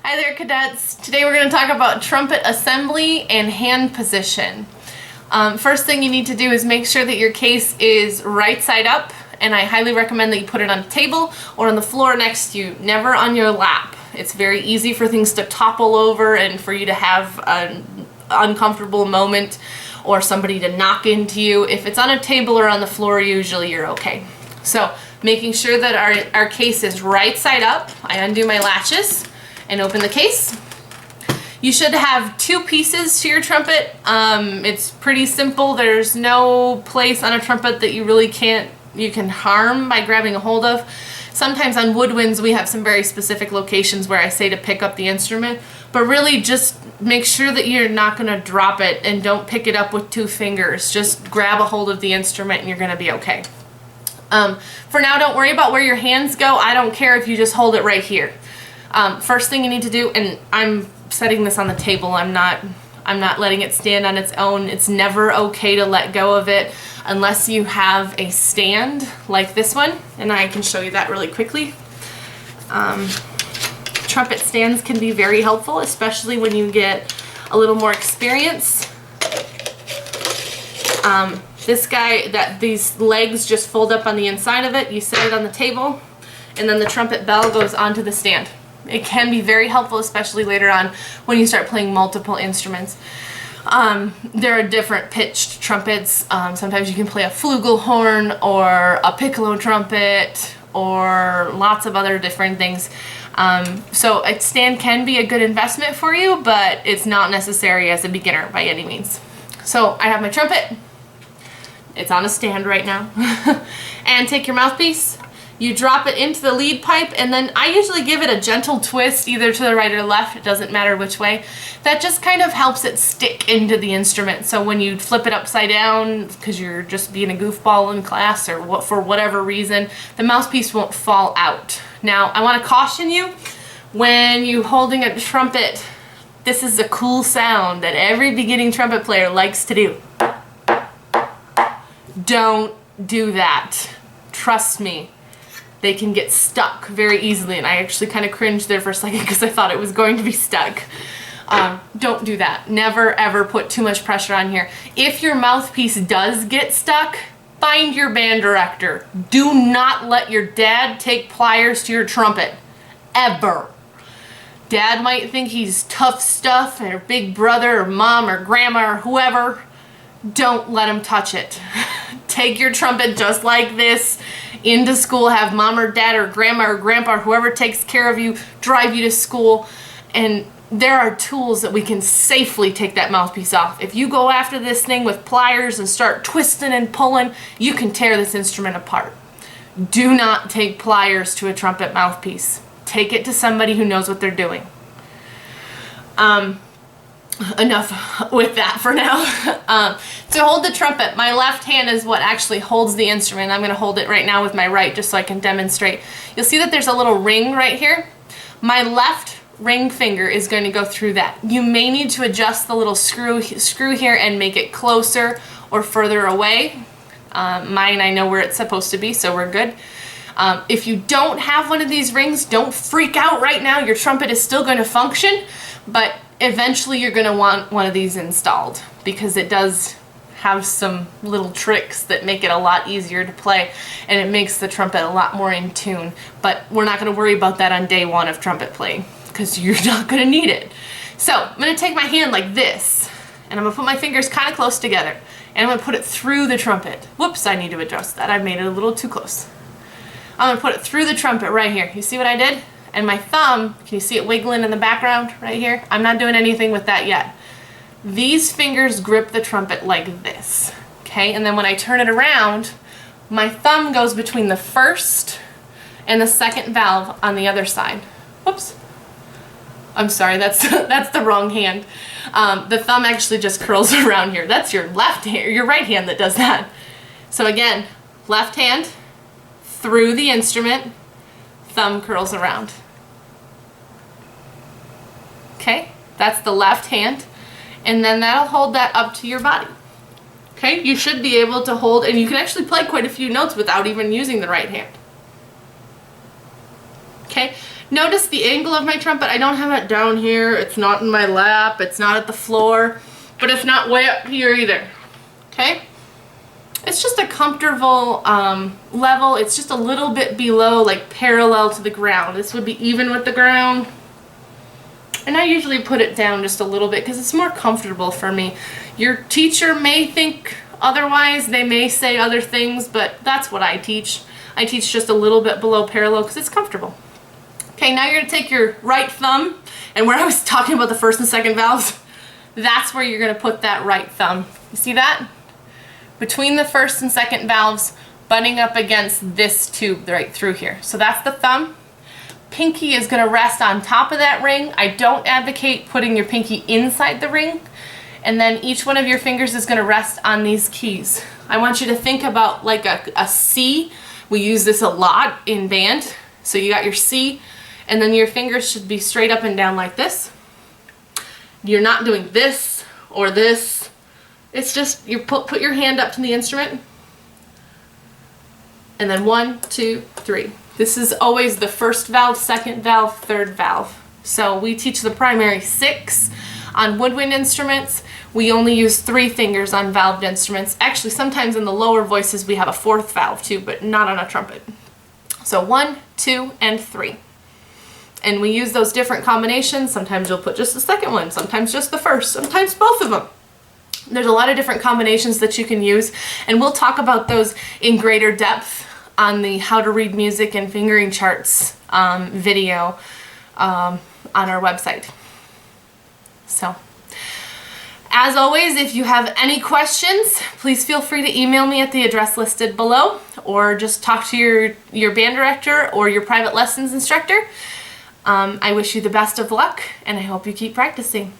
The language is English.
Hi there, cadets. Today we're going to talk about trumpet assembly and hand position. First thing you need to do is make sure that your case is right side up, and I highly recommend that you put it on a table or on the floor next to you, never on your lap. It's very easy for things to topple over and for you to have an uncomfortable moment or somebody to knock into you. If it's on a table or on the floor, usually you're okay. So making sure that our case is right side up, I undo my latches and open the case. You should have two pieces to your trumpet. It's pretty simple. There's no place on a trumpet that you can harm by grabbing a hold of. Sometimes on woodwinds we have some very specific locations where I say to pick up the instrument, but really just make sure that you're not going to drop it and don't pick it up with two fingers. Just grab a hold of the instrument and you're going to be okay. For now, don't worry about where your hands go. I don't care if you just hold it right here. First thing you need to do, and I'm setting this on the table, I'm not letting it stand on its own. It's never okay to let go of it unless you have a stand like this one, and I can show you that really quickly. Trumpet stands can be very helpful, especially when you get a little more experience. These legs just fold up on the inside of it. You set it on the table, and then the trumpet bell goes onto the stand. It can be very helpful, especially later on when you start playing multiple instruments. There are different pitched trumpets. Sometimes you can play a flugelhorn or a piccolo trumpet or lots of other different things. So a stand can be a good investment for you, but it's not necessary as a beginner by any means. So I have my trumpet. It's on a stand right now. And take your mouthpiece. You drop it into the lead pipe, and then I usually give it a gentle twist either to the right or left. It doesn't matter which way. That just kind of helps it stick into the instrument. So when you flip it upside down because you're just being a goofball in class or for whatever reason, the mouthpiece won't fall out. Now, I want to caution you, when you're holding a trumpet, this is a cool sound that every beginning trumpet player likes to do. Don't do that. Trust me. They can get stuck very easily, and I actually kind of cringed there for a second because I thought it was going to be stuck. Don't do that. Never ever put too much pressure on here. If your mouthpiece does get stuck, find your band director. Do not let your dad take pliers to your trumpet. Ever. Dad might think he's tough stuff, or big brother or mom or grandma or whoever. Don't let him touch it. Take your trumpet just like this into school, have mom or dad or grandma or grandpa or whoever takes care of you drive you to school, and there are tools that we can safely take that mouthpiece off. If you go after this thing with pliers and start twisting and pulling, you can tear this instrument apart. Do not take pliers to a trumpet mouthpiece. Take it to somebody who knows what they're doing. Enough with that for now. To hold the trumpet, my left hand is what actually holds the instrument. I'm going to hold it right now with my right just so I can demonstrate. You'll see that there's a little ring right here. My left ring finger is going to go through that. You may need to adjust the little screw here and make it closer or further away. Mine, I know where it's supposed to be, so we're good. If you don't have one of these rings, don't freak out right now. Your trumpet is still going to function, but eventually you're going to want one of these installed because it does have some little tricks that make it a lot easier to play, and it makes the trumpet a lot more in tune. But we're not going to worry about that on day one of trumpet playing because you're not going to need it. So I'm going to take my hand like this, and I'm going to put my fingers kind of close together, and I'm going to put it through the trumpet. Whoops, I need to adjust that. I made it a little too close. I'm going to put it through the trumpet right here. You see what I did? And my thumb, can you see it wiggling in the background right here? I'm not doing anything with that yet. These fingers grip the trumpet like this, okay? And then when I turn it around, my thumb goes between the first and the second valve on the other side. Whoops. I'm sorry, that's the wrong hand. The thumb actually just curls around here. That's your left hand, your right hand that does that. So again, left hand through the instrument, thumb curls around. Okay, that's the left hand, and then that'll hold that up to your body. Okay, you should be able to hold, and you can actually play quite a few notes without even using the right hand. Okay. Okay, notice the angle of my trumpet. I don't have it down here. It's not in my lap. It's not at the floor, but it's not way up here either. Okay, it's just a comfortable level. It's just a little bit below, like parallel to the ground. This would be even with the ground. And I usually put it down just a little bit because it's more comfortable for me. Your teacher may think otherwise. They may say other things, but that's what I teach. I teach just a little bit below parallel because it's comfortable. Okay, now you're going to take your right thumb, and where I was talking about the first and second valves, that's where you're going to put that right thumb. You see that? Between the first and second valves, butting up against this tube right through here. So that's the thumb. Pinky is going to rest on top of that ring. I don't advocate putting your pinky inside the ring. And then each one of your fingers is going to rest on these keys. I want you to think about like a C. We use this a lot in band. So you got your C, and then your fingers should be straight up and down like this. You're not doing this or this. It's just you put your hand up to the instrument, and then 1, 2, 3. This is always the first valve, second valve, third valve. So we teach the primary 6 on woodwind instruments. We only use 3 fingers on valved instruments. Actually, sometimes in the lower voices we have a 4th valve too, but not on a trumpet. So 1, 2, and 3. And we use those different combinations. Sometimes you'll put just the second one, sometimes just the first, sometimes both of them. There's a lot of different combinations that you can use, and we'll talk about those in greater depth on the How to Read Music and Fingering Charts video on our website. So, as always, if you have any questions, please feel free to email me at the address listed below, or just talk to your band director or your private lessons instructor. I wish you the best of luck, and I hope you keep practicing.